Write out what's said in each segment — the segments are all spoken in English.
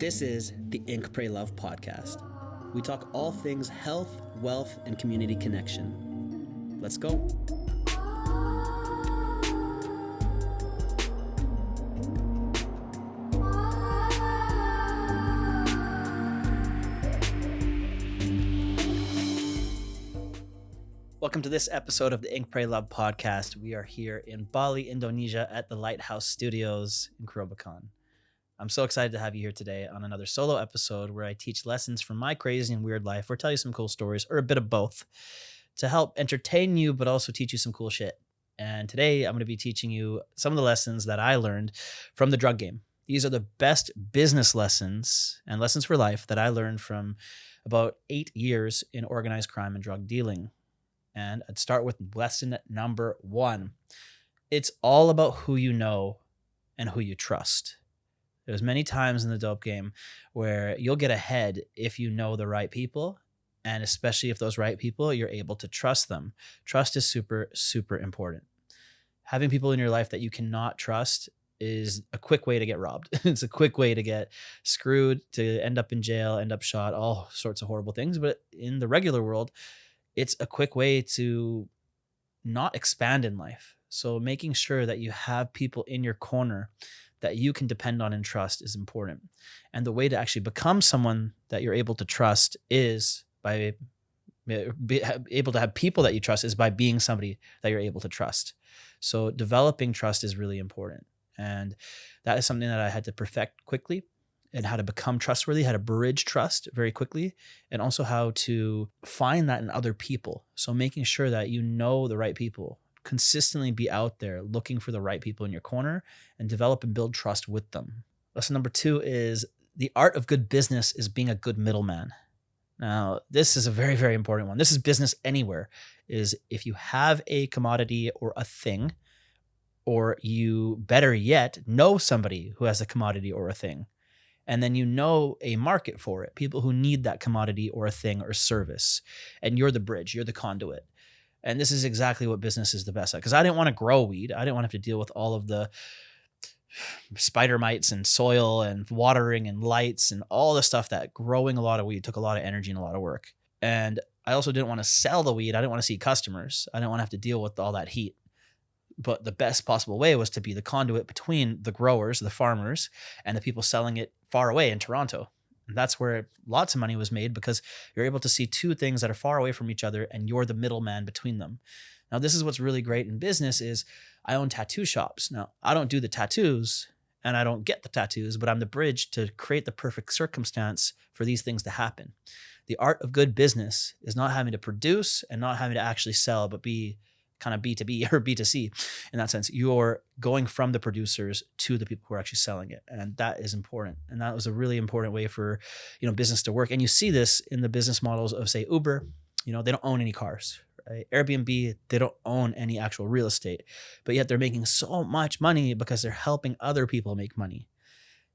This is the Ink, Pray, Love podcast. We talk all things health, wealth, and community connection. Let's go. Welcome to this episode of the Ink, Pray, Love podcast. We are here in Bali, Indonesia at the Lighthouse Studios in Kerobokan. I'm so excited to have you here today on another solo episode where I teach lessons from my crazy and weird life or tell you some cool stories or a bit of both to help entertain you, but also teach you some cool shit. And today I'm going to be teaching you some of the lessons that I learned from the drug game. These are the best business lessons and lessons for life that I learned from about 8 years in organized crime and drug dealing. And I'd start with lesson number 1. It's all about who you know and who you trust. There's many times in the dope game where you'll get ahead if you know the right people, and especially if those right people, you're able to trust them. Trust is super, super important. Having people in your life that you cannot trust is a quick way to get robbed. It's a quick way to get screwed, to end up in jail, end up shot, all sorts of horrible things. But in the regular world, it's a quick way to not expand in life. So making sure that you have people in your corner that you can depend on and trust is important. And the way to actually become someone that you're able to trust is by able to have people that you trust is by being somebody that you're able to trust. So developing trust is really important. And that is something that I had to perfect quickly, and how to become trustworthy, how to bridge trust very quickly, and also how to find that in other people. So making sure that you know the right people, consistently be out there looking for the right people in your corner and develop and build trust with them. Lesson number 2 is the art of good business is being a good middleman. Now, this is a very, very important one. This is business anywhere, is if you have a commodity or a thing, or you better yet know somebody who has a commodity or a thing, and then you know a market for it, people who need that commodity or a thing or service, and you're the bridge, you're the conduit. And this is exactly what business is the best at, because I didn't want to grow weed. I didn't want to have to deal with all of the spider mites and soil and watering and lights and all the stuff that growing a lot of weed took a lot of energy and a lot of work. And I also didn't want to sell the weed. I didn't want to see customers. I didn't want to have to deal with all that heat. But the best possible way was to be the conduit between the growers, the farmers, and the people selling it far away in Toronto. And that's where lots of money was made, because you're able to see two things that are far away from each other, and you're the middleman between them. Now, this is what's really great in business is I own tattoo shops. Now, I don't do the tattoos and I don't get the tattoos, but I'm the bridge to create the perfect circumstance for these things to happen. The art of good business is not having to produce and not having to actually sell, but be kind of B2B or B2C in that sense. You're going from the producers to the people who are actually selling it. And that is important. And that was a really important way for, business to work. And you see this in the business models of, say, Uber. They don't own any cars, right? Airbnb, they don't own any actual real estate, but yet they're making so much money because they're helping other people make money.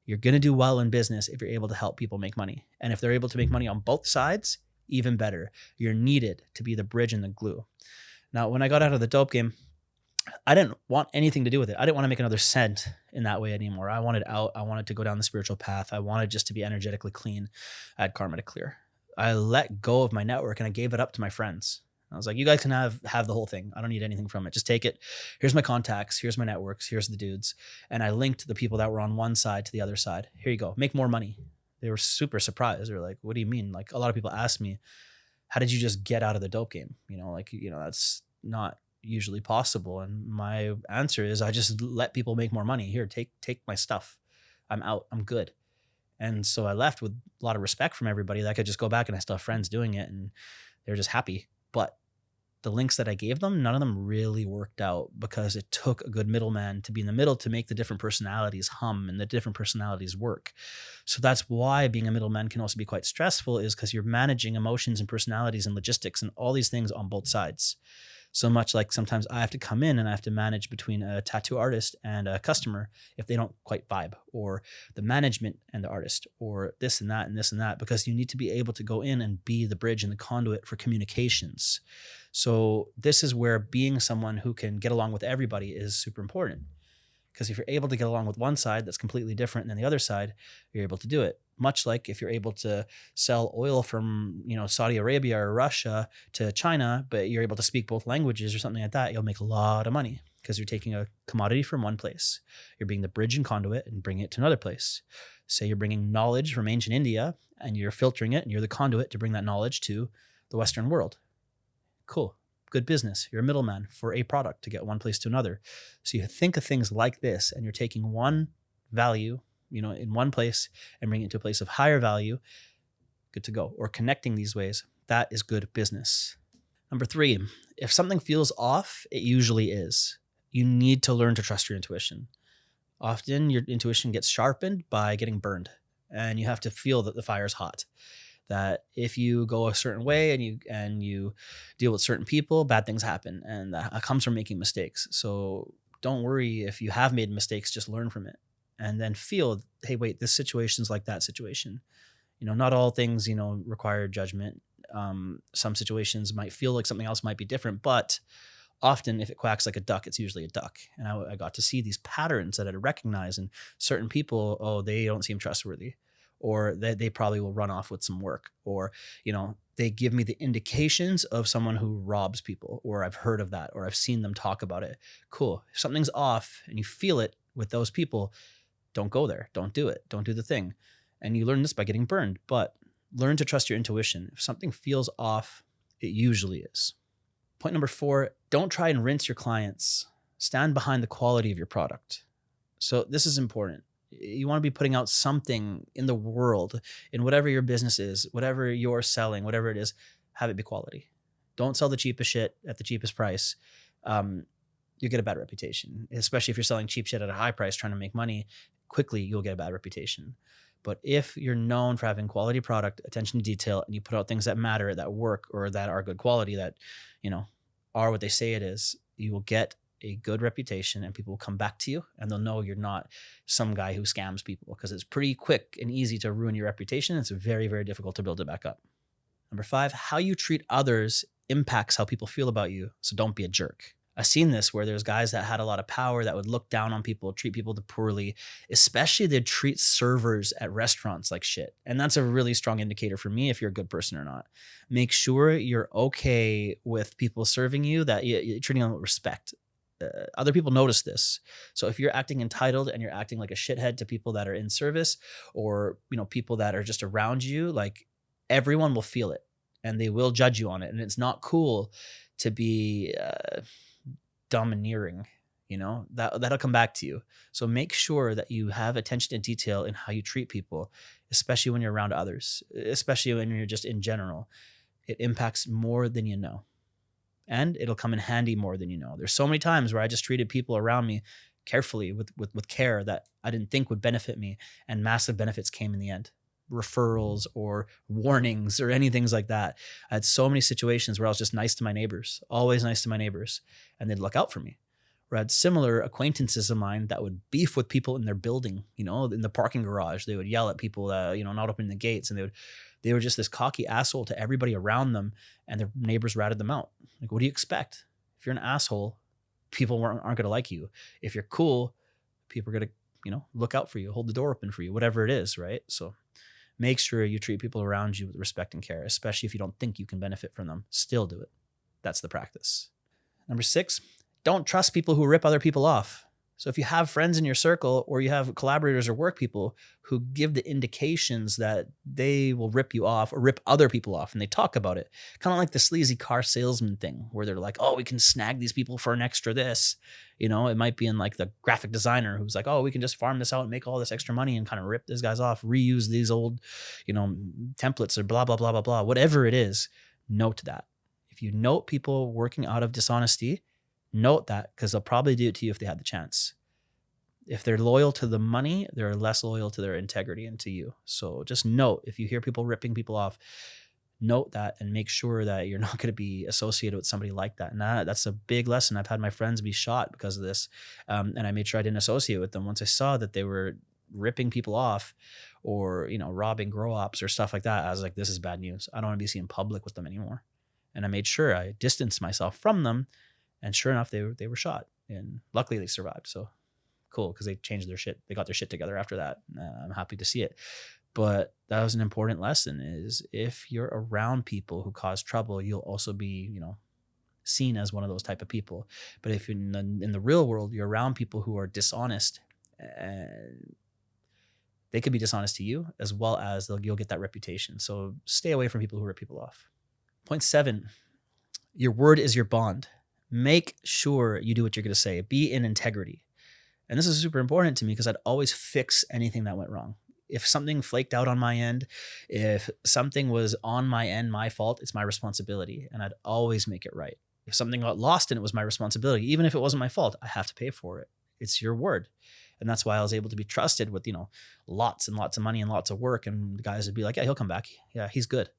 You're going to do well in business if you're able to help people make money. And if they're able to make money on both sides, even better. You're needed to be the bridge and the glue. Now, when I got out of the dope game, I didn't want anything to do with it. I didn't want to make another cent in that way anymore. I wanted out. I wanted to go down the spiritual path. I wanted just to be energetically clean. I had karma to clear. I let go of my network and I gave it up to my friends. I was like, you guys can have the whole thing. I don't need anything from it. Just take it. Here's my contacts. Here's my networks. Here's the dudes. And I linked the people that were on one side to the other side. Here you go. Make more money. They were super surprised. They were like, what do you mean? Like, a lot of people ask me, how did you just get out of the dope game? That's not usually possible. And my answer is I just let people make more money. Here, take my stuff. I'm out. I'm good. And so I left with a lot of respect from everybody that I could just go back, and I still have friends doing it and they're just happy. But the links that I gave them, none of them really worked out, because it took a good middleman to be in the middle to make the different personalities hum and the different personalities work. So that's why being a middleman can also be quite stressful, is because you're managing emotions and personalities and logistics and all these things on both sides. So much like sometimes I have to come in and I have to manage between a tattoo artist and a customer if they don't quite vibe, or the management and the artist, or this and that and this and that, because you need to be able to go in and be the bridge and the conduit for communications. So this is where being someone who can get along with everybody is super important. Because if you're able to get along with one side that's completely different than the other side, you're able to do it. Much like if you're able to sell oil from, Saudi Arabia or Russia to China, but you're able to speak both languages or something like that, you'll make a lot of money because you're taking a commodity from one place. You're being the bridge and conduit and bringing it to another place. Say you're bringing knowledge from ancient India and you're filtering it and you're the conduit to bring that knowledge to the Western world. Cool. Good business. You're a middleman for a product to get one place to another. So you think of things like this and you're taking one value, in one place and bringing it to a place of higher value, good to go. Or connecting these ways, that is good business. Number 3, if something feels off, it usually is. You need to learn to trust your intuition. Often your intuition gets sharpened by getting burned and you have to feel that the fire's hot. That if you go a certain way and you deal with certain people, bad things happen, and that comes from making mistakes. So don't worry if you have made mistakes, just learn from it and then feel, hey, wait, this situation's like that situation. Not all things, require judgment. Some situations might feel like something else might be different, but often if it quacks like a duck, it's usually a duck. And I got to see these patterns that I recognize in certain people. Oh, they don't seem trustworthy, or they probably will run off with some work, or, they give me the indications of someone who robs people, or I've heard of that, or I've seen them talk about it. Cool. If something's off and you feel it with those people, don't go there. Don't do it. Don't do the thing. And you learn this by getting burned, but learn to trust your intuition. If something feels off, it usually is. Point number 4, don't try and rinse your clients. Stand behind the quality of your product. So this is important. You want to be putting out something in the world, in whatever your business is, whatever you're selling, whatever it is, have it be quality. Don't sell the cheapest shit at the cheapest price. You get a bad reputation, especially if you're selling cheap shit at a high price, trying to make money quickly, you'll get a bad reputation. But if you're known for having quality product, attention to detail, and you put out things that matter, that work, or that are good quality, that, are what they say it is, you will get a good reputation and people will come back to you and they'll know you're not some guy who scams people, because it's pretty quick and easy to ruin your reputation. It's very, very difficult to build it back up. Number 5, how you treat others impacts how people feel about you. So don't be a jerk. I've seen this where there's guys that had a lot of power that would look down on people, treat people poorly, especially they'd treat servers at restaurants like shit. And that's a really strong indicator for me if you're a good person or not. Make sure you're okay with people serving you, that you're treating them with respect. Other people notice this. So if you're acting entitled and you're acting like a shithead to people that are in service, or, people that are just around you, like, everyone will feel it and they will judge you on it. And it's not cool to be domineering, that'll come back to you. So make sure that you have attention to detail in how you treat people, especially when you're around others, especially when you're just in general. It impacts more than you know. And it'll come in handy more than you know. There's so many times where I just treated people around me carefully with care that I didn't think would benefit me, and massive benefits came in the end. Referrals or warnings or anything like that. I had so many situations where I was just nice to my neighbors, always nice to my neighbors, and they'd look out for me. Or I had similar acquaintances of mine that would beef with people in their building, in the parking garage. They would yell at people, not opening the gates, and they were just this cocky asshole to everybody around them, and their neighbors ratted them out. Like, what do you expect? If you're an asshole, people aren't going to like you. If you're cool, people are going to, look out for you, hold the door open for you, whatever it is, right? So make sure you treat people around you with respect and care, especially if you don't think you can benefit from them. Still do it. That's the practice. Number 6, don't trust people who rip other people off. So if you have friends in your circle, or you have collaborators or work people who give the indications that they will rip you off or rip other people off, and they talk about it, kind of like the sleazy car salesman thing where they're like, oh, we can snag these people for an extra this. It might be in like the graphic designer who's like, oh, we can just farm this out and make all this extra money and kind of rip these guys off, reuse these old, templates, or blah, blah, blah, blah, blah, whatever it is. Note that. If you note people working out of dishonesty, note that, because they'll probably do it to you if they had the chance. If they're loyal to the money, they're less loyal to their integrity and to you. So just note, if you hear people ripping people off, note that and make sure that you're not going to be associated with somebody like that. And that's a big lesson. I've had my friends be shot because of this. And I made sure I didn't associate with them. Once I saw that they were ripping people off, or, robbing grow-ops or stuff like that, I was like, this is bad news. I don't want to be seen in public with them anymore. And I made sure I distanced myself from them. And sure enough, they were shot, and luckily they survived. So cool, because they changed their shit. They got their shit together after that. I'm happy to see it. But that was an important lesson, is if you're around people who cause trouble, you'll also be, seen as one of those type of people. But if in the real world, you're around people who are dishonest, they could be dishonest to you as well as you'll get that reputation. So stay away from people who rip people off. Point 7, your word is your bond. Make sure you do what you're going to say. Be in integrity. And this is super important to me because I'd always fix anything that went wrong. If something flaked out on my end, if something was on my end, my fault, it's my responsibility. And I'd always make it right. If something got lost and it was my responsibility, even if it wasn't my fault, I have to pay for it. It's your word. And that's why I was able to be trusted with, lots and lots of money and lots of work. And the guys would be like, yeah, he'll come back. Yeah, he's good.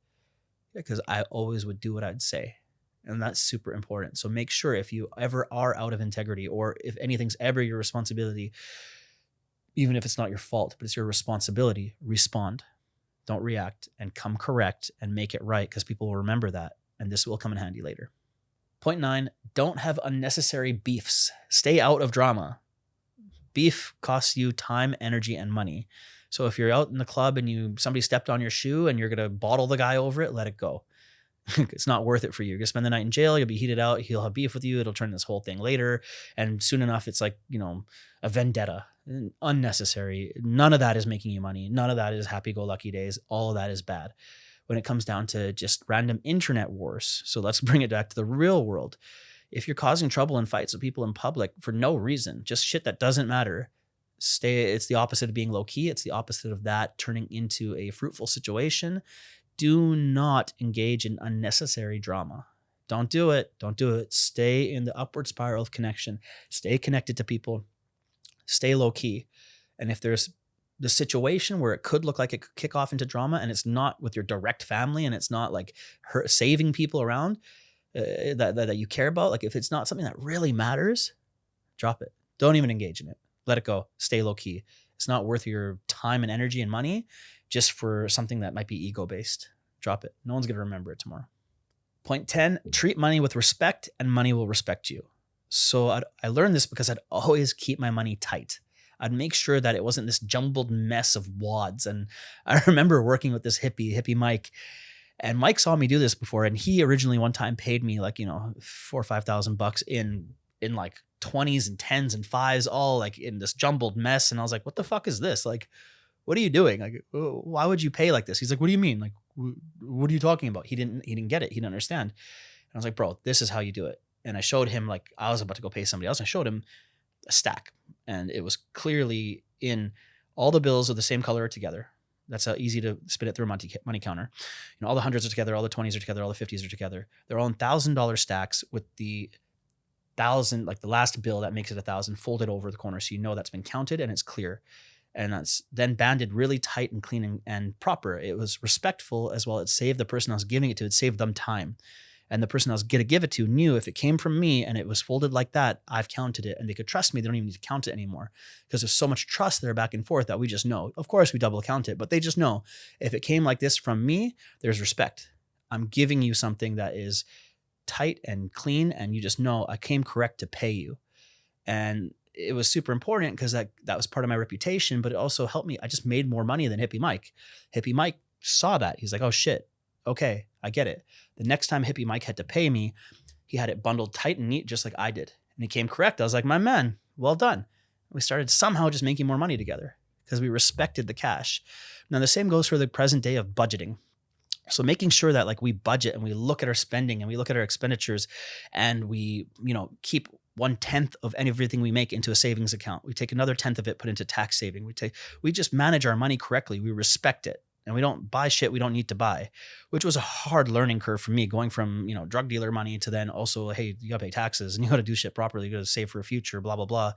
Because I always would do what I'd say. And that's super important. So make sure if you ever are out of integrity, or if anything's ever your responsibility, even if it's not your fault, but it's your responsibility, respond. Don't react, and come correct and make it right, because people will remember that. And this will come in handy later. Point 9, don't have unnecessary beefs. Stay out of drama. Beef costs you time, energy, and money. So if you're out in the club and somebody stepped on your shoe and you're going to bottle the guy over it, let it go. It's not worth it for you. You're going to spend the night in jail. You'll be heated out. He'll have beef with you. It'll turn this whole thing later. And soon enough, it's like, a vendetta. Unnecessary. None of that is making you money. None of that is happy-go-lucky days. All of that is bad when it comes down to just random internet wars. So let's bring it back to the real world. If you're causing trouble and fights with people in public for no reason, just shit that doesn't matter, it's the opposite of being low key. It's the opposite of that turning into a fruitful situation. Do not engage in unnecessary drama. Don't do it. Don't do it. Stay in the upward spiral of connection. Stay connected to people. Stay low key. And if there's the situation where it could look like it could kick off into drama, and it's not with your direct family, and it's not like saving people around that you care about, like if it's not something that really matters, drop it. Don't even engage in it. Let it go. Stay low key. It's not worth your time and energy and money just for something that might be ego-based. Drop it. No one's going to remember it tomorrow. Point 10, treat money with respect and money will respect you. So I learned this because I'd always keep my money tight. I'd make sure that it wasn't this jumbled mess of wads. And I remember working with this hippie Mike, and Mike saw me do this before. And he originally one time paid me like, $4,000 or $5,000 in like 20s and 10s and 5s, all like in this jumbled mess. And I was like, what the fuck is this? Like, what are you doing? Like, why would you pay like this? He's like, what do you mean? Like, what are you talking about? He didn't get it. He didn't understand. And I was like, bro, this is how you do it. And I showed him, like, I was about to go pay somebody else. I showed him a stack, and it was clearly in all the bills of the same color are together. That's how easy to spin it through a money counter. All the hundreds are together, all the 20s are together, all the 50s are together. They're all in $1,000 stacks with the 1,000, like the last bill that makes it 1,000, folded over the corner, so you know that's been counted and it's clear. And that's then banded really tight and clean and proper. It was respectful as well. It saved the person I was giving it to. It saved them time. And the person I was going to give it to knew if it came from me and it was folded like that, I've counted it, and they could trust me. They don't even need to count it anymore because there's so much trust there back and forth that we just know. Of course, we double count it, but they just know if it came like this from me, there's respect. I'm giving you something that is tight and clean, and you just know I came correct to pay you. And it was super important because that was part of my reputation, but it also helped me. I just made more money than Hippie Mike. Hippie Mike saw that. He's like, oh shit. Okay, I get it. The next time Hippie Mike had to pay me, he had it bundled tight and neat, just like I did. And he came correct. I was like, my man, well done. We started somehow just making more money together because we respected the cash. Now, the same goes for the present day of budgeting. So making sure that like we budget and we look at our spending and we look at our expenditures, and we, keep 1/10 of everything we make into a savings account. We take another 1/10 of it, put into tax saving. We just manage our money correctly. We respect it. And we don't buy shit we don't need to buy, which was a hard learning curve for me, going from, drug dealer money to then also, hey, you gotta pay taxes and you gotta do shit properly. You gotta save for a future, blah, blah, blah.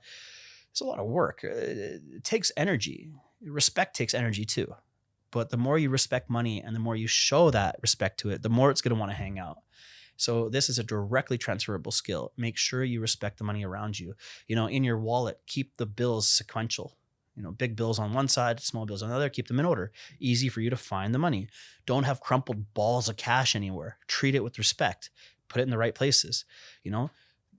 It's a lot of work. It takes energy. Respect takes energy too. But the more you respect money and the more you show that respect to it, the more it's gonna wanna hang out. So this is a directly transferable skill. Make sure you respect the money around you. In your wallet, keep the bills sequential. Big bills on one side, small bills on the other, keep them in order. Easy for you to find the money. Don't have crumpled balls of cash anywhere. Treat it with respect. Put it in the right places.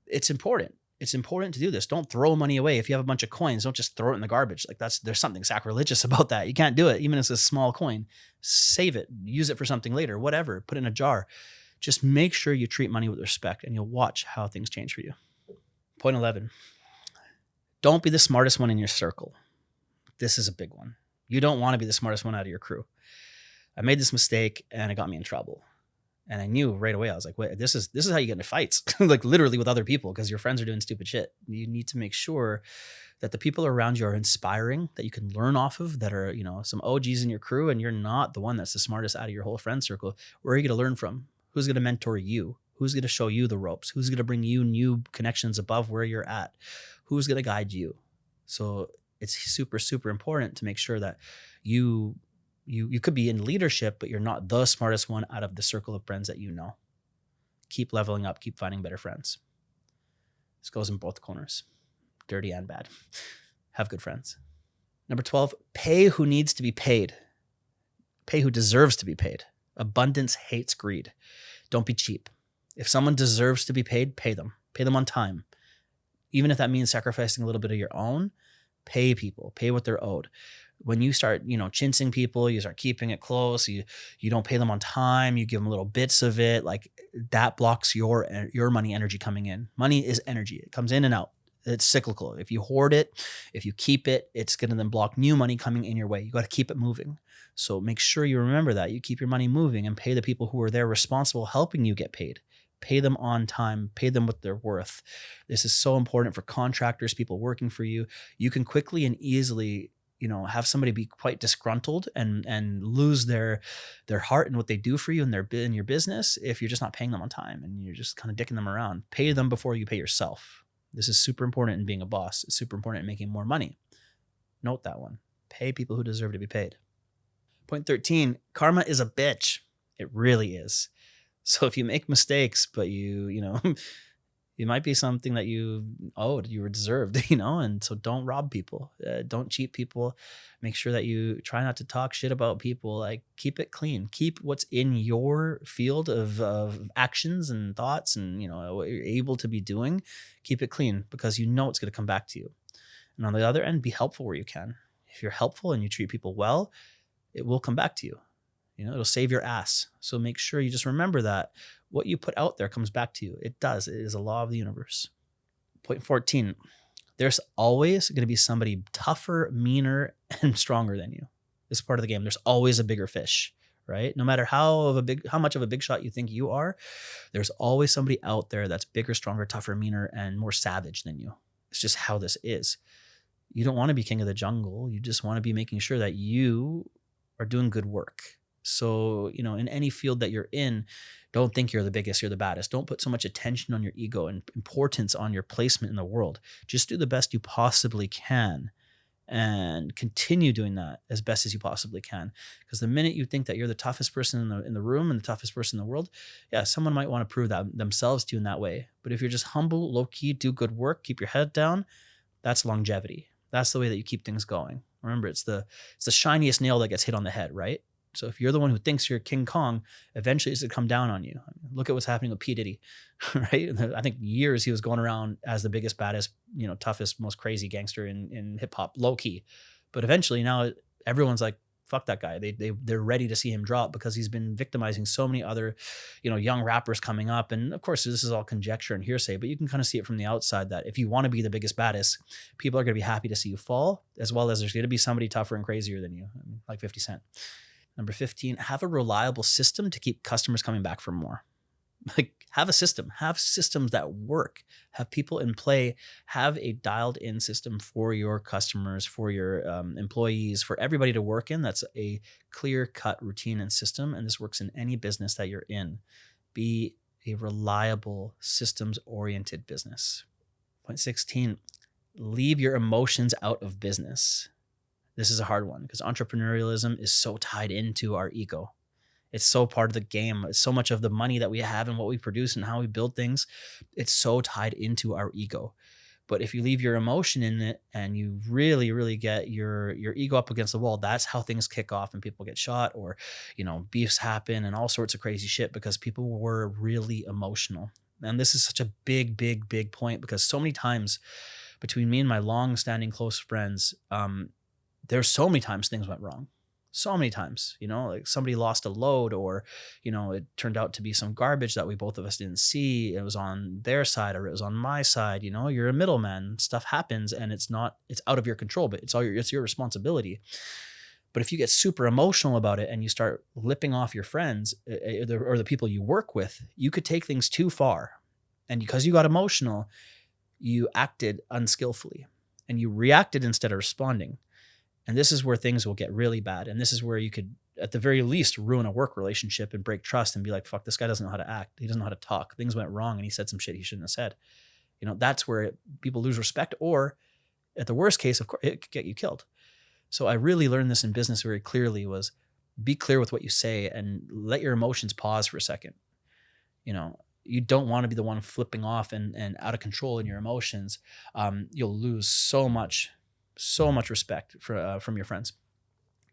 It's important. it's important to do this. Don't throw money away. If you have a bunch of coins, don't just throw it in the garbage. Like there's something sacrilegious about that. You can't do it. Even if it's a small coin, save it, use it for something later, whatever, put it in a jar. Just make sure you treat money with respect, and you'll watch how things change for you. Point 11, don't be the smartest one in your circle. This is a big one. You don't want to be the smartest one out of your crew. I made this mistake and it got me in trouble. And I knew right away, I was like, wait, this is how you get into fights, like literally with other people, because your friends are doing stupid shit. You need to make sure that the people around you are inspiring, that you can learn off of, that are, some OGs in your crew, and you're not the one that's the smartest out of your whole friend circle. Where are you going to learn from? Who's going to mentor you? Who's going to show you the ropes? Who's going to bring you new connections above where you're at? Who's going to guide you? So it's super, super important to make sure that you could be in leadership, but you're not the smartest one out of the circle of friends that you know. Keep leveling up, keep finding better friends. This goes in both corners, dirty and bad. Have good friends. Number 12, pay who needs to be paid. Pay who deserves to be paid. Abundance hates greed. Don't be cheap. If someone deserves to be paid, pay them. Pay them on time. Even if that means sacrificing a little bit of your own, pay people. Pay what they're owed. When you start, chinsing people, you start keeping it close, you don't pay them on time, you give them little bits of it, like that blocks your money energy coming in. Money is energy. It comes in and out. It's cyclical. If you hoard it, if you keep it, it's going to then block new money coming in your way. You got to keep it moving. So make sure you remember that. You keep your money moving and pay the people who are there responsible helping you get paid. Pay them on time, pay them what they're worth. This is so important for contractors, people working for you. You can quickly and easily have somebody be quite disgruntled and lose their heart in what they do for you and in your business if you're just not paying them on time and you're just kind of dicking them around. Pay them before you pay yourself. This is super important in being a boss. It's super important in making more money. Note that one. Pay people who deserve to be paid. Point 13, karma is a bitch. It really is. So if you make mistakes, but it might be something that you owed, you were deserved, and so don't rob people. Don't cheat people. Make sure that you try not to talk shit about people. Like, keep it clean. Keep what's in your field of actions and thoughts and, what you're able to be doing. Keep it clean because it's going to come back to you. And on the other end, be helpful where you can. If you're helpful and you treat people well, it will come back to you. It'll save your ass. So make sure you just remember that what you put out there comes back to you. It does. It is a law of the universe. Point 14, there's always going to be somebody tougher, meaner, and stronger than you. This is part of the game. There's always a bigger fish, right? No matter how much of a big shot you think you are, there's always somebody out there that's bigger, stronger, tougher, meaner, and more savage than you. It's just how this is. You don't want to be king of the jungle. You just want to be making sure that you are doing good work. So, in any field that you're in, don't think you're the biggest, you're the baddest. Don't put so much attention on your ego and importance on your placement in the world. Just do the best you possibly can and continue doing that as best as you possibly can. Because the minute you think that you're the toughest person in the room and the toughest person in the world, yeah, someone might want to prove that themselves to you in that way. But if you're just humble, low key, do good work, keep your head down, that's longevity. That's the way that you keep things going. Remember, it's the shiniest nail that gets hit on the head, right? So if you're the one who thinks you're King Kong, eventually it's going to come down on you. Look at what's happening with P. Diddy, right? I think years he was going around as the biggest, baddest, toughest, most crazy gangster in hip hop, low key. But eventually now everyone's like, fuck that guy. They're ready to see him drop because he's been victimizing so many other, young rappers coming up. And of course, this is all conjecture and hearsay, but you can kind of see it from the outside that if you want to be the biggest, baddest, people are going to be happy to see you fall, as well as there's going to be somebody tougher and crazier than you, like 50 Cent. Number 15, have a reliable system to keep customers coming back for more. Like, have a system, have systems that work, have people in play, have a dialed in system for your customers, for your employees, for everybody to work in. That's a clear cut routine and system. And this works in any business that you're in. Be a reliable, systems oriented business. Point 16, leave your emotions out of business. This is a hard one because entrepreneurialism is so tied into our ego. It's so part of the game. It's so much of the money that we have and what we produce and how we build things. It's so tied into our ego. But if you leave your emotion in it and you really, really get your ego up against the wall, that's how things kick off and people get shot or, beefs happen and all sorts of crazy shit because people were really emotional. And this is such a big point, because so many times between me and my long-standing close friends, there's so many times things went wrong. So many times, like somebody lost a load, or, it turned out to be some garbage that we both of us didn't see. It was on their side or it was on my side. You're a middleman. Stuff happens, and it's out of your control, but it's your responsibility. But if you get super emotional about it and you start lipping off your friends, or the people you work with, you could take things too far. And because you got emotional, you acted unskillfully and you reacted instead of responding. And this is where things will get really bad. And this is where you could, at the very least, ruin a work relationship and break trust and be like, fuck, this guy doesn't know how to act. He doesn't know how to talk. Things went wrong and he said some shit he shouldn't have said. That's where people lose respect, or at the worst case, of course, it could get you killed. So I really learned this in business very clearly, was be clear with what you say and let your emotions pause for a second. You don't want to be the one flipping off and out of control in your emotions. You'll lose so much respect from your friends.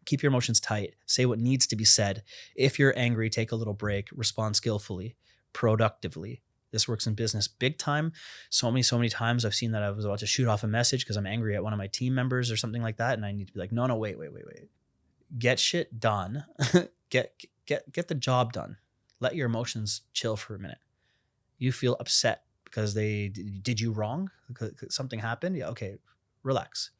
Keep your emotions tight. Say what needs to be said. If you're angry, take a little break. Respond skillfully, productively. This works in business big time. So many times I've seen that I was about to shoot off a message because I'm angry at one of my team members or something like that, and I need to be like, no, wait. Get shit done. get the job done. Let your emotions chill for a minute. You feel upset because they did you wrong, because something happened. Yeah, okay, relax.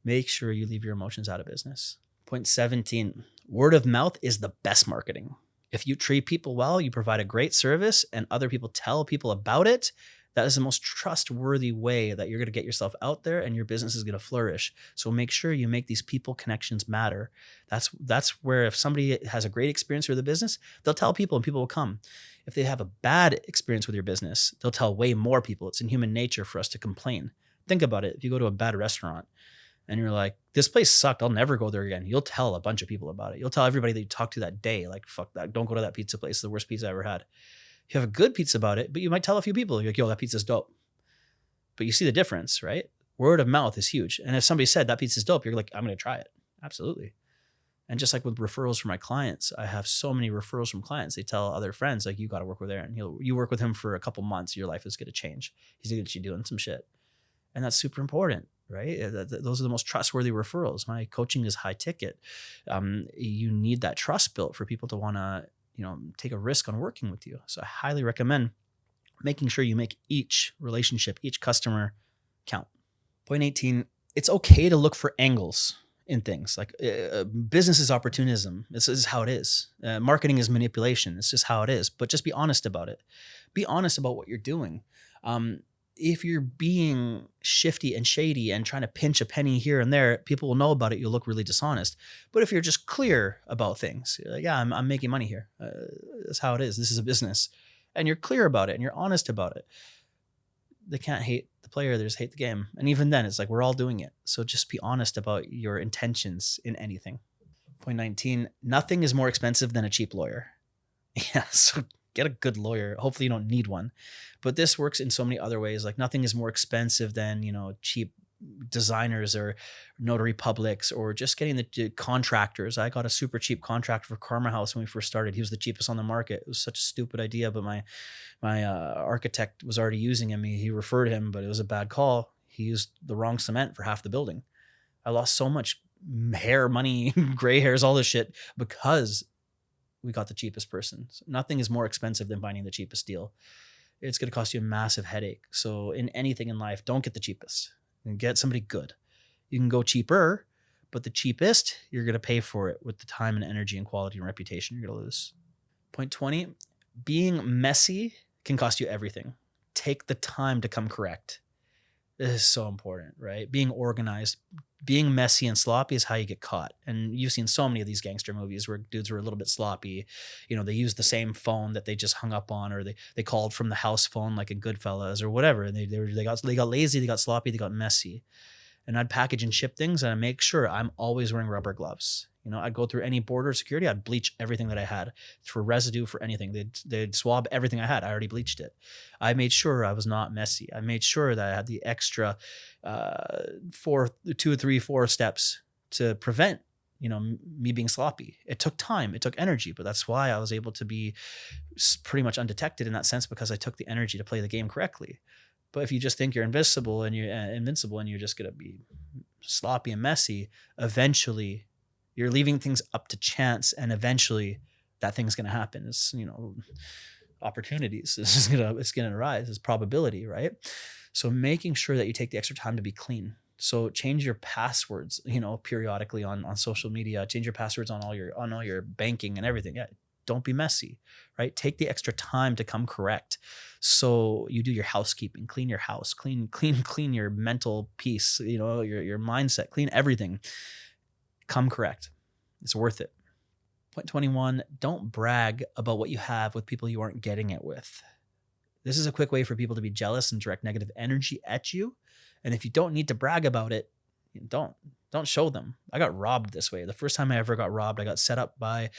Make sure you leave your emotions out of business. Point 17, word of mouth is the best marketing. If you treat people well, you provide a great service, and other people tell people about it, that is the most trustworthy way that you're going to get yourself out there and your business is going to flourish. So make sure you make these people connections matter. That's where, if somebody has a great experience with the business, they'll tell people and people will come. If they have a bad experience with your business, they'll tell way more people. It's in human nature for us to complain. Think about it. If you go to a bad restaurant and you're like, this place sucked, I'll never go there again, you'll tell a bunch of people about it. You'll tell everybody that you talked to that day, like, fuck that, don't go to that pizza place, it's the worst pizza I ever had. You have a good pizza about it, but you might tell a few people, you're like, yo, that pizza's dope. But you see the difference, right? Word of mouth is huge. And if somebody said that pizza's dope, you're like, I'm going to try it. Absolutely. And just like with referrals from my clients, I have so many referrals from clients. They tell other friends, like, you got to work with Aren. You work with him for a couple months, your life is going to change. He's going to get you doing some shit. And that's super important, right? Those are the most trustworthy referrals. My coaching is high ticket. You need that trust built for people to want to, take a risk on working with you. So I highly recommend making sure you make each relationship, each customer count. Point 18, it's okay to look for angles in things. Like business is opportunism. This is how it is. Marketing is manipulation. It's just how it is. But just be honest about it. Be honest about what you're doing. If you're being shifty and shady and trying to pinch a penny here and there, people will know about it. You'll look really dishonest. But if you're just clear about things, you're like, yeah, I'm making money here. That's how it is. This is a business. And you're clear about it and you're honest about it. They can't hate the player. They just hate the game. And even then, it's like, we're all doing it. So just be honest about your intentions in anything. Point 19, nothing is more expensive than a cheap lawyer. Yeah, so get a good lawyer. Hopefully you don't need one. But this works in so many other ways. Like, nothing is more expensive than, cheap designers or notary publics, or just getting the contractors. I got a super cheap contractor for Karma House when we first started. He was the cheapest on the market. It was such a stupid idea, but my architect was already using him. He referred him, but it was a bad call. He used the wrong cement for half the building. I lost so much hair, money, gray hairs, all this shit, because we got the cheapest person. So nothing is more expensive than finding the cheapest deal. It's going to cost you a massive headache. So in anything in life, don't get the cheapest. And get somebody good. You can go cheaper, but the cheapest, you're going to pay for it with the time and energy and quality and reputation you're going to lose. Point 20, being messy can cost you everything. Take the time to come correct. This is so important, right? Being organized, being messy and sloppy is how you get caught. And you've seen so many of these gangster movies where dudes were a little bit sloppy. They used the same phone that they just hung up on, or they called from the house phone like in Goodfellas or whatever. And they got lazy, they got sloppy, they got messy. And I'd package and ship things, and I'd make sure I'm always wearing rubber gloves. I'd go through any border security. I'd bleach everything that I had for residue, for anything. They'd swab everything I had. I already bleached it. I made sure I was not messy. I made sure that I had the extra 2 or 3, 4 steps to prevent me being sloppy. It took time, it took energy, but that's why I was able to be pretty much undetected in that sense, because I took the energy to play the game correctly. But if you just think you're invincible and you're invincible and you're just going to be sloppy and messy, eventually you're leaving things up to chance, and eventually that thing's going to happen. It's, opportunities. It's going to arise. It's probability, right? So making sure that you take the extra time to be clean. So change your passwords, periodically on social media. Change your passwords on all your banking and everything. Yeah, don't be messy, right? Take the extra time to come correct. So you do your housekeeping, clean your house, clean your mental peace, your mindset, clean everything. Come correct. It's worth it. Point 21, don't brag about what you have with people you aren't getting it with. This is a quick way for people to be jealous and direct negative energy at you. And if you don't need to brag about it, don't show them. I got robbed this way. The first time I ever got robbed, I got set up by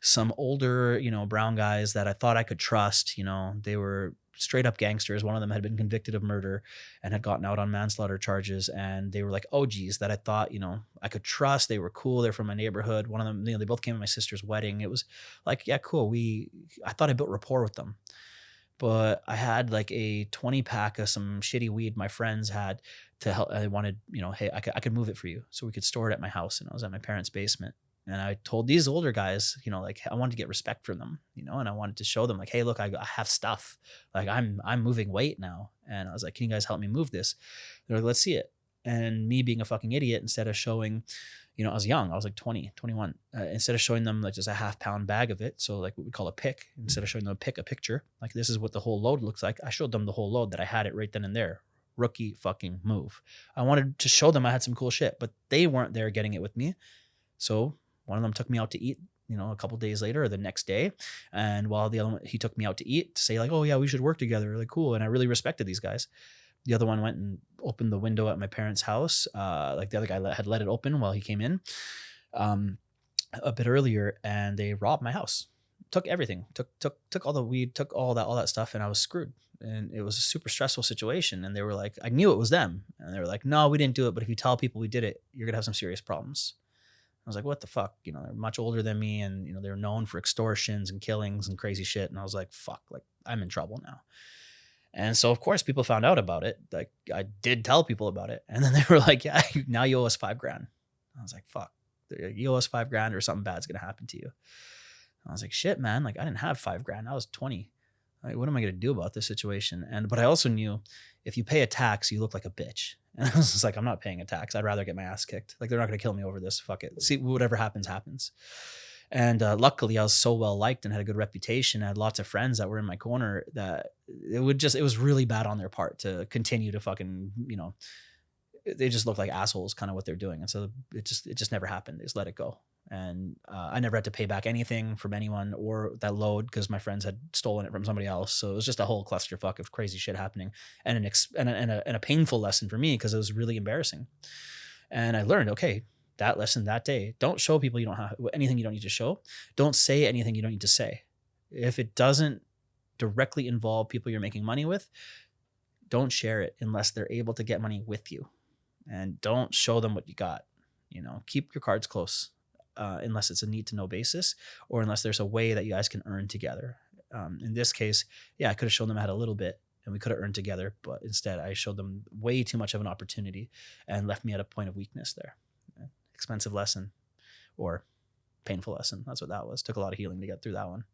some older, brown guys that I thought I could trust. They were straight up gangsters. One of them had been convicted of murder and had gotten out on manslaughter charges. And they were like OGs that I thought, I could trust. They were cool. They're from my neighborhood. One of them, they both came to my sister's wedding. It was like, yeah, cool. I thought I built rapport with them. But I had like a 20 pack of some shitty weed my friends had to help. I wanted, hey, I could move it for you so we could store it at my house. And I was at my parents' basement. And I told these older guys, like I wanted to get respect from them, and I wanted to show them like, hey, look, I have stuff. Like I'm moving weight now. And I was like, can you guys help me move this? They're like, let's see it. And me being a fucking idiot, instead of showing, I was young, I was like 20, 21. Instead of showing them like just a half-pound bag of it, so like what we call a pick, instead of showing them a picture, like this is what the whole load looks like, I showed them the whole load, that I had it right then and there. Rookie fucking move. I wanted to show them I had some cool shit, but they weren't there getting it with me. So one of them took me out to eat, a couple days later or the next day. And while the other one, he took me out to eat to say like, oh yeah, we should work together. Like, cool. And I really respected these guys. The other one went and opened the window at my parents' house. Like the other guy had let it open while he came in a bit earlier, and they robbed my house. Took everything. Took all the weed. Took all that stuff, and I was screwed. And it was a super stressful situation. And they were like, I knew it was them. And they were like, no, we didn't do it. But if you tell people we did it, you're gonna have some serious problems. I was like, what the fuck? They're much older than me, and they're known for extortions and killings and crazy shit. And I was like, fuck, like I'm in trouble now. And so, of course, people found out about it. Like, I did tell people about it. And then they were like, yeah, now you owe us $5,000. I was like, fuck, you owe us $5,000 or something bad's going to happen to you. And I was like, shit, man. Like, I didn't have $5,000. I was 20. Like, what am I going to do about this situation? But I also knew if you pay a tax, you look like a bitch. And I was just like, I'm not paying a tax. I'd rather get my ass kicked. Like, they're not going to kill me over this. Fuck it. See, whatever happens, happens. And luckily I was so well liked and had a good reputation. I had lots of friends that were in my corner that it was really bad on their part to continue to fucking, they just looked like assholes, kind of what they're doing. And so it just never happened. They just let it go. And I never had to pay back anything from anyone or that load, because my friends had stolen it from somebody else. So it was just a whole clusterfuck of crazy shit happening, and a painful lesson for me, because it was really embarrassing. And I learned, okay, that lesson that day, don't show people you don't have anything you don't need to show. Don't say anything you don't need to say. If it doesn't directly involve people you're making money with, don't share it unless they're able to get money with you. And don't show them what you got. Keep your cards close unless it's a need to know basis, or unless there's a way that you guys can earn together. In this case, yeah, I could have shown them I had a little bit and we could have earned together, but instead I showed them way too much of an opportunity and left me at a point of weakness there. Expensive lesson, or painful lesson. That's what that was. Took a lot of healing to get through that one.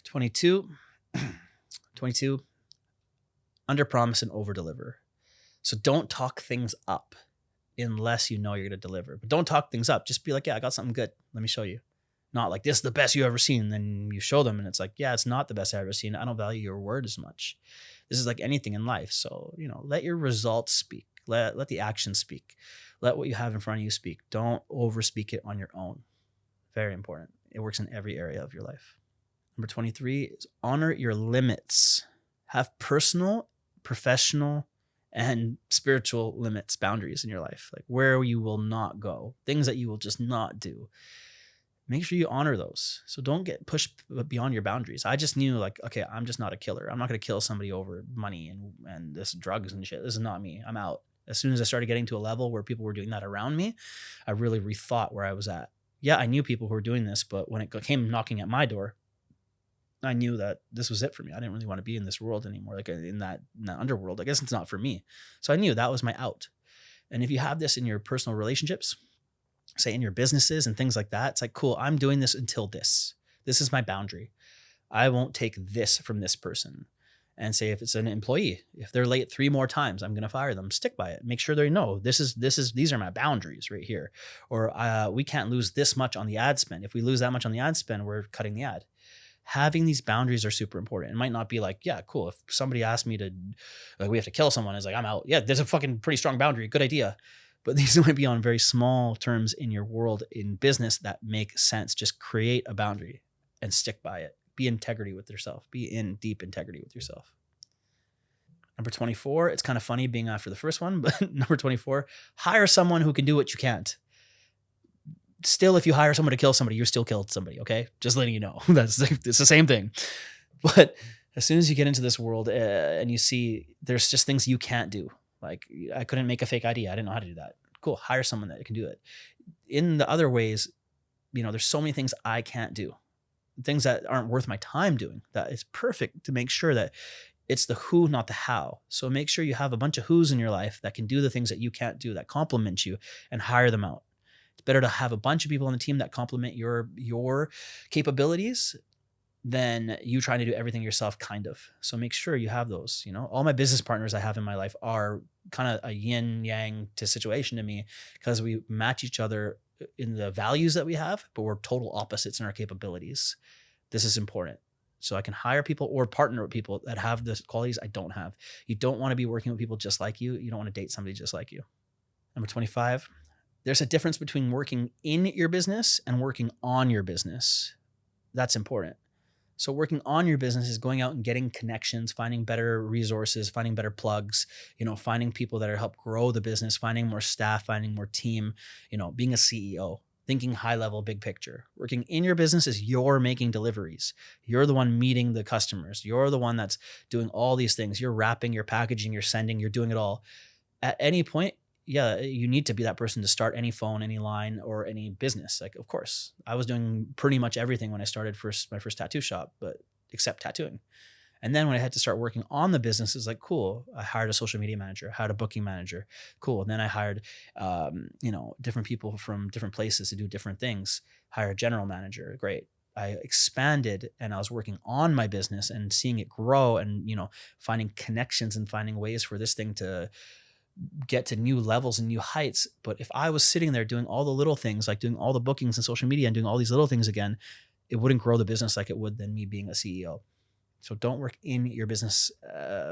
22, under promise and over deliver. So don't talk things up unless you know you're going to deliver. But don't talk things up. Just be like, yeah, I got something good. Let me show you. Not like, this is the best you've ever seen. And then you show them and it's like, yeah, it's not the best I've ever seen. I don't value your word as much. This is like anything in life. So, let your results speak. Let the action speak. Let what you have in front of you speak. Don't overspeak it on your own. Very important. It works in every area of your life. Number 23 is honor your limits. Have personal, professional, and spiritual limits, boundaries in your life. Like where you will not go, things that you will just not do. Make sure you honor those. So don't get pushed beyond your boundaries. I just knew like, okay, I'm just not a killer. I'm not going to kill somebody over money and this drugs and shit. This is not me. I'm out. As soon as I started getting to a level where people were doing that around me, I really rethought where I was at. Yeah, I knew people who were doing this, but when it came knocking at my door, I knew that this was it for me. I didn't really want to be in this world anymore, like in that underworld. I guess it's not for me. So I knew that was my out. And if you have this in your personal relationships, say in your businesses and things like that, it's like, cool, I'm doing this until this. This is my boundary. I won't take this from this person. And say if it's an employee, if they're late 3 more times, I'm going to fire them. Stick by it. Make sure they know these are my boundaries right here. Or we can't lose this much on the ad spend. If we lose that much on the ad spend, we're cutting the ad. Having these boundaries are super important. It might not be like, yeah, cool. If somebody asks me to, like, we have to kill someone, it's like, I'm out. Yeah, there's a fucking pretty strong boundary. Good idea. But these might be on very small terms in your world in business that make sense. Just create a boundary and stick by it. Be integrity with yourself. Be in deep integrity with yourself. Number 24, it's kind of funny being after the first one, but number 24, hire someone who can do what you can't. Still, if you hire someone to kill somebody, you're still killed somebody, okay? Just letting you know. It's the same thing. But as soon as you get into this world and you see there's just things you can't do. Like, I couldn't make a fake ID. I didn't know how to do that. Cool, hire someone that can do it. In the other ways, there's so many things I can't do. Things that aren't worth my time doing. That is perfect to make sure that it's the who, not the how. So make sure you have a bunch of who's in your life that can do the things that you can't do, that complement you, and hire them out. It's better to have a bunch of people on the team that complement your capabilities than you trying to do everything yourself, kind of. So make sure you have those. All my business partners I have in my life are kind of a yin yang to situation to me, because we match each other in the values that we have, but we're total opposites in our capabilities. This is important. So I can hire people or partner with people that have the qualities I don't have. You don't want to be working with people just like you. You don't want to date somebody just like you. Number 25, there's a difference between working in your business and working on your business. That's important. So working on your business is going out and getting connections, finding better resources, finding better plugs, finding people that are help grow the business, finding more staff, finding more team, being a CEO, thinking high level, big picture. Working in your business is you're making deliveries. You're the one meeting the customers. You're the one that's doing all these things. You're wrapping, you're packaging, you're sending, you're doing it all. At any point, yeah, you need to be that person to start any phone, any line, or any business. Like, of course, I was doing pretty much everything when I started my first tattoo shop, but except tattooing. And then when I had to start working on the business, it's like, cool. I hired a social media manager, hired a booking manager. Cool. And then I hired, different people from different places to do different things. Hire a general manager. Great. I expanded and I was working on my business and seeing it grow and, finding connections and finding ways for this thing to get to new levels and new heights. But if I was sitting there doing all the little things, like doing all the bookings and social media and doing all these little things again, it wouldn't grow the business like it would than me being a CEO. So don't work in your business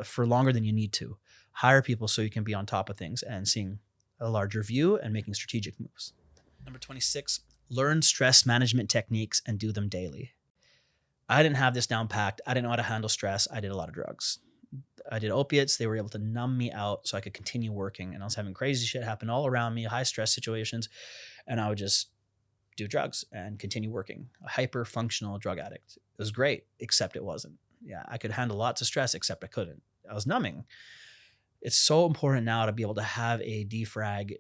for longer than you need to. Hire people so you can be on top of things and seeing a larger view and making strategic moves. Number 26, learn stress management techniques and do them daily. I didn't have this down packed. I didn't know how to handle stress. I did a lot of drugs. I did opiates. They were able to numb me out so I could continue working. And I was having crazy shit happen all around me, high stress situations. And I would just do drugs and continue working. A hyper functional drug addict. It was great, except it wasn't. Yeah, I could handle lots of stress, except I couldn't. I was numbing. It's so important now to be able to have a defrag,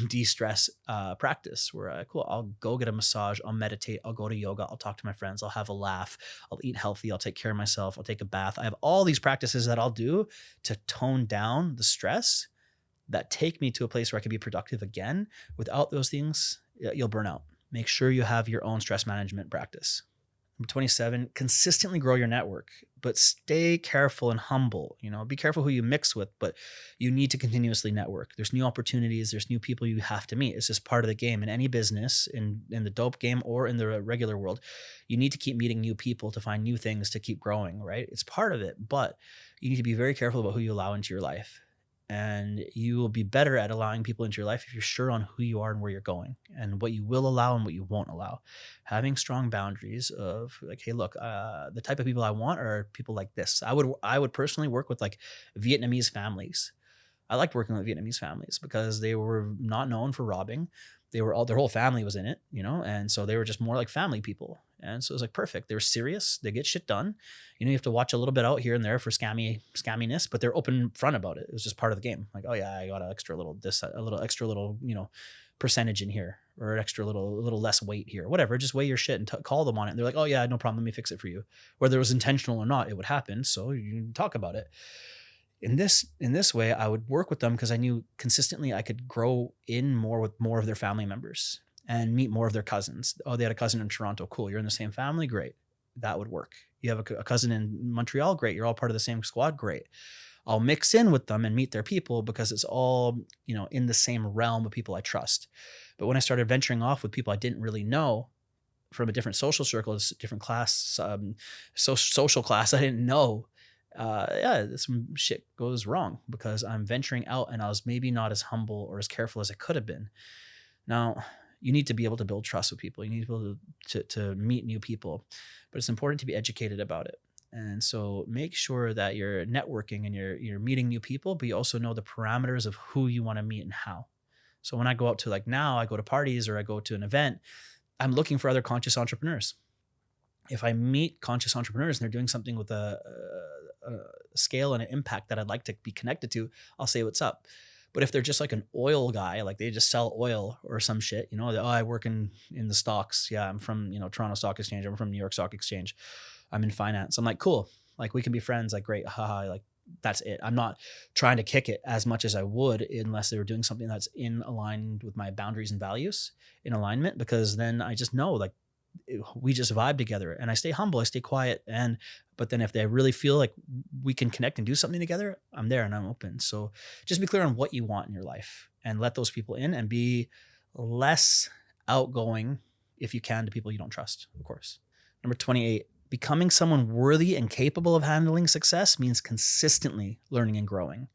de-stress practice where cool, I'll go get a massage, I'll meditate, I'll go to yoga, I'll talk to my friends, I'll have a laugh, I'll eat healthy, I'll take care of myself, I'll take a bath. I have all these practices that I'll do to tone down the stress that take me to a place where I can be productive again. Without those things, you'll burn out. Make sure you have your own stress management practice. Number 27, consistently grow your network, but stay careful and humble. Be careful who you mix with, but you need to continuously network. There's new opportunities. There's new people you have to meet. It's just part of the game. In any business, in the dope game or in the regular world, you need to keep meeting new people to find new things to keep growing, right? It's part of it, but you need to be very careful about who you allow into your life. And you will be better at allowing people into your life if you're sure on who you are and where you're going and what you will allow and what you won't allow. Having strong boundaries of like, hey, look, the type of people I want are people like this. I would personally work with like Vietnamese families. I liked working with Vietnamese families because they were not known for robbing. Their whole family was in it, and so they were just more like family people. And so it was like perfect. They're serious. They get shit done. You have to watch a little bit out here and there for scamminess, but they're open front about it. It was just part of the game. Like, oh yeah, I got an extra little percentage in here, or an extra little less weight here, whatever. Just weigh your shit and call them on it. And they're like, oh yeah, no problem. Let me fix it for you. Whether it was intentional or not, it would happen. So you talk about it. In this way, I would work with them because I knew consistently I could grow in more with more of their family members and meet more of their cousins. Oh, they had a cousin in Toronto. Cool. You're in the same family. Great. That would work. You have a cousin in Montreal. Great. You're all part of the same squad. Great. I'll mix in with them and meet their people because it's all, in the same realm of people I trust. But when I started venturing off with people I didn't really know from a different social circle, a different class, social class I didn't know, some shit goes wrong because I'm venturing out and I was maybe not as humble or as careful as I could have been. Now, you need to be able to build trust with people. You need to be able to meet new people, but it's important to be educated about it. And so make sure that you're networking and you're meeting new people, but you also know the parameters of who you want to meet and how. So when I go out to now I go to parties or I go to an event, I'm looking for other conscious entrepreneurs. If I meet conscious entrepreneurs and they're doing something with a scale and an impact that I'd like to be connected to, I'll say what's up. But if they're just like an oil guy, like they just sell oil or some shit, I work in the stocks. Yeah, I'm from, Toronto Stock Exchange. I'm from New York Stock Exchange. I'm in finance. I'm like, cool. Like we can be friends. Like, great. Haha. Like that's it. I'm not trying to kick it as much as I would unless they were doing something that's in aligned with my boundaries and values, in alignment, because then I just know like we just vibe together and I stay humble. I stay quiet. But then if they really feel like we can connect and do something together, I'm there and I'm open. So just be clear on what you want in your life and let those people in, and be less outgoing if you can to people you don't trust, of course. Number 28, becoming someone worthy and capable of handling success means consistently learning and growing.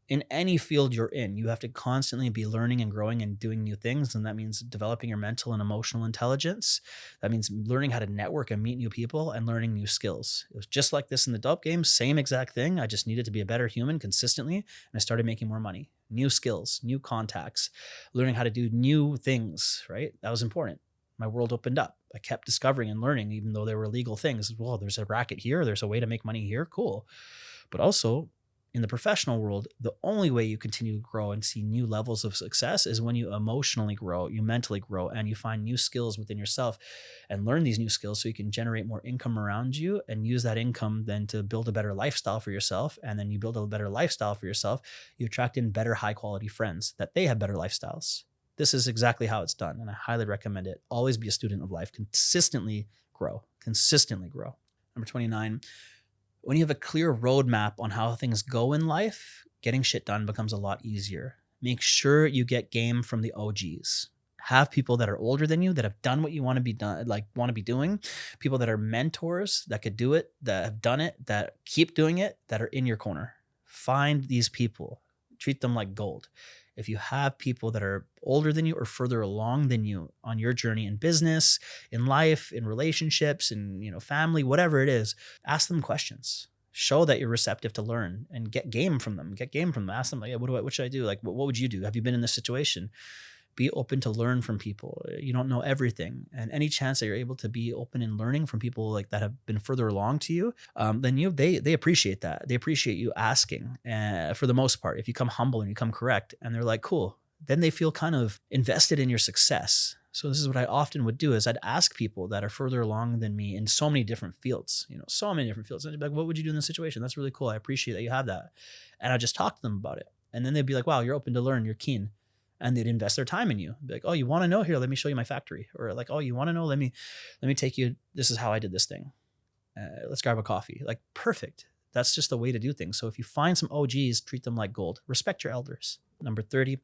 In any field you're in, you have to constantly be learning and growing and doing new things. And that means developing your mental and emotional intelligence. That means learning how to network and meet new people and learning new skills. It was just like this in the dope game, same exact thing. I just needed to be a better human consistently. And I started making more money, new skills, new contacts, learning how to do new things, right? That was important. My world opened up. I kept discovering and learning, even though there were illegal things. Well, there's a racket here. There's a way to make money here. Cool. But also in the professional world, the only way you continue to grow and see new levels of success is when you emotionally grow, you mentally grow, and you find new skills within yourself and learn these new skills so you can generate more income around you and use that income then to build a better lifestyle for yourself. And then you build a better lifestyle for yourself. You attract in better high quality friends that they have better lifestyles. This is exactly how it's done, and I highly recommend it. Always be a student of life. Consistently grow. Number 29, when you have a clear roadmap on how things go in life, getting shit done becomes a lot easier. Make sure you get game from the OGs. Have people that are older than you that have done what you want to be doing. People that are mentors that could do it, that have done it, that keep doing it, that are in your corner. Find these people. Treat them like gold. If you have people that are older than you or further along than you on your journey in business, in life, in relationships, in family, whatever it is, ask them questions. Show that you're receptive to learn and get game from them. Ask them, like, what should I do? Like, what would you do? Have you been in this situation? Be open to learn from people. You don't know everything. And any chance that you're able to be open and learning from people like that have been further along to you, then they appreciate that. They appreciate you asking for the most part. If you come humble and you come correct and they're like, cool, then they feel kind of invested in your success. So this is what I often would do is I'd ask people that are further along than me in so many different fields, And I'd be like, what would you do in this situation? That's really cool. I appreciate that you have that. And I'd just talk to them about it. And then they'd be like, wow, you're open to learn. You're keen. And they'd invest their time in you. Be like, oh, you want to know? Here, let me show you my factory. Or like, oh, you want to know? Let me take you. This is how I did this thing. Let's grab a coffee. Like, perfect. That's just the way to do things. So if you find some OGs, treat them like gold. Respect your elders. Number 30,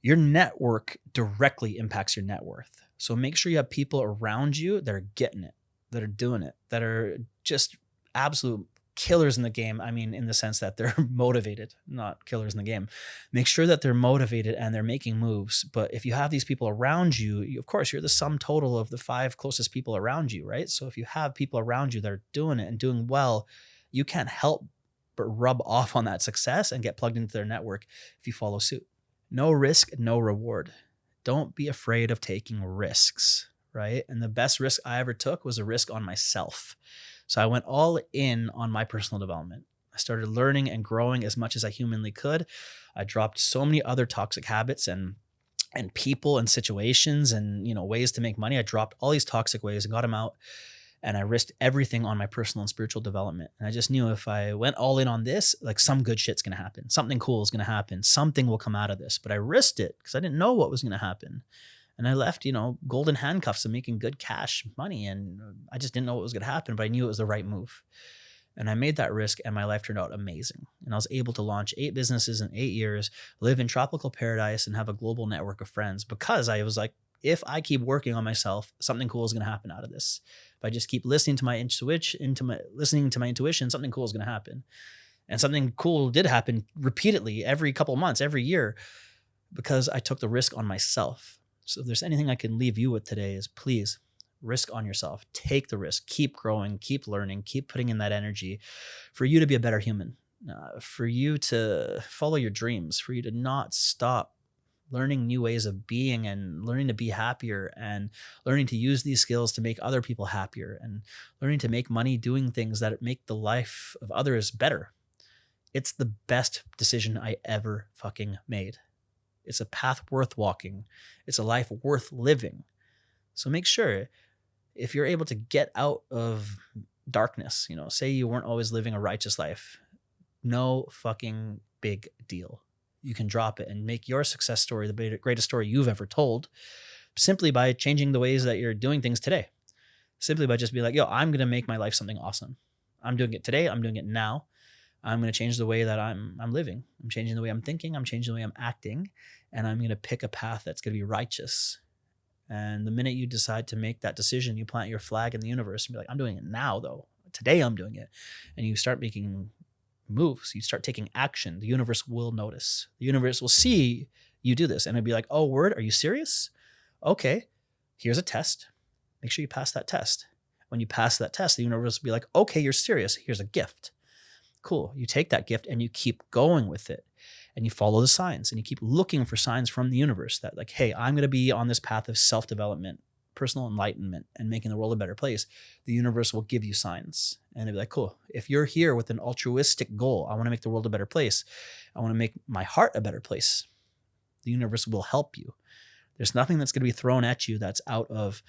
your network directly impacts your net worth. So make sure you have people around you that are getting it, that are doing it, that are just absolute killers in the game. I mean, in the sense that they're motivated, not killers in the game. Make sure that they're motivated and they're making moves. But if you have these people around you, of course, you're the sum total of the 5 closest people around you, right? So if you have people around you that are doing it and doing well, you can't help but rub off on that success and get plugged into their network if you follow suit. No risk, no reward. Don't be afraid of taking risks, right? And the best risk I ever took was a risk on myself. So I went all in on my personal development. I started learning and growing as much as I humanly could. I dropped so many other toxic habits and people and situations and ways to make money. I dropped all these toxic ways and got them out, and I risked everything on my personal and spiritual development. And I just knew if I went all in on this, like some good shit's going to happen. Something cool is going to happen. Something will come out of this. But I risked it because I didn't know what was going to happen. And I left, golden handcuffs of making good cash money. And I just didn't know what was going to happen, but I knew it was the right move. And I made that risk, and my life turned out amazing. And I was able to launch 8 businesses in 8 years, live in tropical paradise, and have a global network of friends because I was like, if I keep working on myself, something cool is going to happen out of this. If I just keep listening to my intuition, something cool is going to happen. And something cool did happen repeatedly every couple of months, every year, because I took the risk on myself. So if there's anything I can leave you with today is please risk on yourself. Take the risk. Keep growing. Keep learning. Keep putting in that energy for you to be a better human, for you to follow your dreams, for you to not stop learning new ways of being and learning to be happier and learning to use these skills to make other people happier and learning to make money doing things that make the life of others better. It's the best decision I ever fucking made. It's a path worth walking. It's a life worth living. So make sure if you're able to get out of darkness, say you weren't always living a righteous life, no fucking big deal. You can drop it and make your success story the greatest story you've ever told simply by changing the ways that you're doing things today. Simply by just being like, I'm going to make my life something awesome. I'm doing it today. I'm doing it now. I'm going to change the way that I'm living. I'm changing the way I'm thinking. I'm changing the way I'm acting. And I'm going to pick a path that's going to be righteous. And the minute you decide to make that decision, you plant your flag in the universe and be like, I'm doing it now, though. Today I'm doing it. And you start making moves. You start taking action. The universe will notice. The universe will see you do this. And it'll be like, oh, word, are you serious? Okay, here's a test. Make sure you pass that test. When you pass that test, the universe will be like, okay, you're serious. Here's a gift. Cool. You take that gift and you keep going with it. And you follow the signs and you keep looking for signs from the universe that like, hey, I'm going to be on this path of self-development, personal enlightenment, and making the world a better place. The universe will give you signs and they'll be like, cool. If you're here with an altruistic goal, I want to make the world a better place. I want to make my heart a better place. The universe will help you. There's nothing that's going to be thrown at you that's out of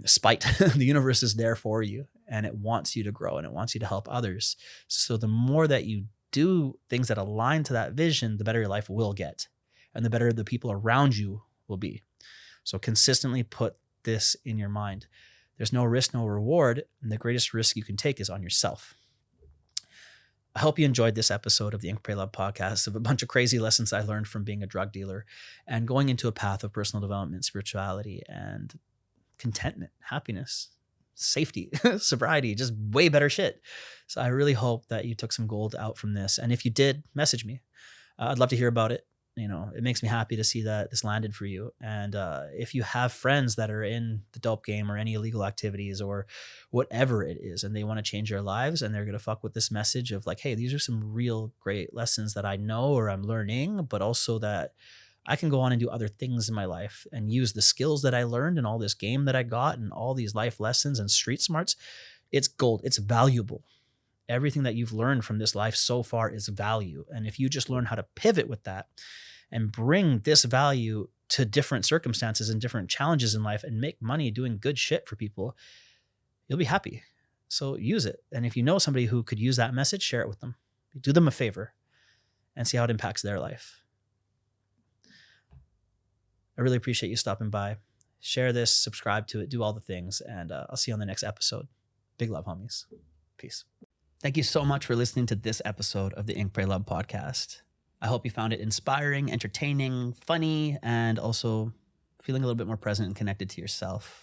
spite. The universe is there for you and it wants you to grow and it wants you to help others. So the more that you do things that align to that vision, the better your life will get and the better the people around you will be. So consistently put this in your mind. There's no risk, no reward, and the greatest risk you can take is on yourself. I hope you enjoyed this episode of the Ink Pray Love podcast of a bunch of crazy lessons I learned from being a drug dealer and going into a path of personal development, spirituality, and contentment, happiness, safety, sobriety, just way better shit. So I really hope that you took some gold out from this. And if you did, message me. I'd love to hear about it. It makes me happy to see that this landed for you. And if you have friends that are in the dope game or any illegal activities or whatever it is, and they want to change their lives and they're going to fuck with this message of like, hey, these are some real great lessons that I know or I'm learning, but also that I can go on and do other things in my life and use the skills that I learned and all this game that I got and all these life lessons and street smarts. It's gold. It's valuable. Everything that you've learned from this life so far is value. And if you just learn how to pivot with that and bring this value to different circumstances and different challenges in life and make money doing good shit for people, you'll be happy. So use it. And if you know somebody who could use that message, share it with them. Do them a favor and see how it impacts their life. I really appreciate you stopping by. Share this, subscribe to it, do all the things, and I'll see you on the next episode. Big love, homies. Peace. Thank you so much for listening to this episode of the Ink Pray Love podcast. I hope you found it inspiring, entertaining, funny, and also feeling a little bit more present and connected to yourself.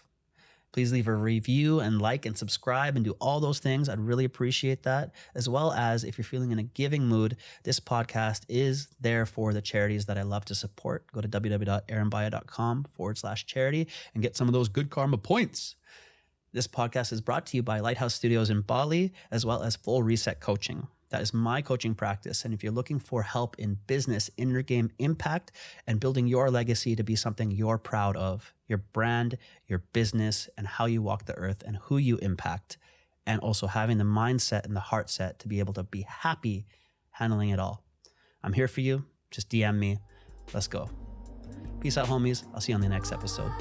Please leave a review and like and subscribe and do all those things. I'd really appreciate that. As well as if you're feeling in a giving mood, this podcast is there for the charities that I love to support. Go to www.arenbahia.com/charity and get some of those good karma points. This podcast is brought to you by Lighthouse Studios in Bali, as well as Full Reset Coaching. That is my coaching practice. And if you're looking for help in business, inner game impact, and building your legacy to be something you're proud of, your brand, your business, and how you walk the earth and who you impact, and also having the mindset and the heart set to be able to be happy handling it all, I'm here for you. Just DM me. Let's go. Peace out, homies. I'll see you on the next episode.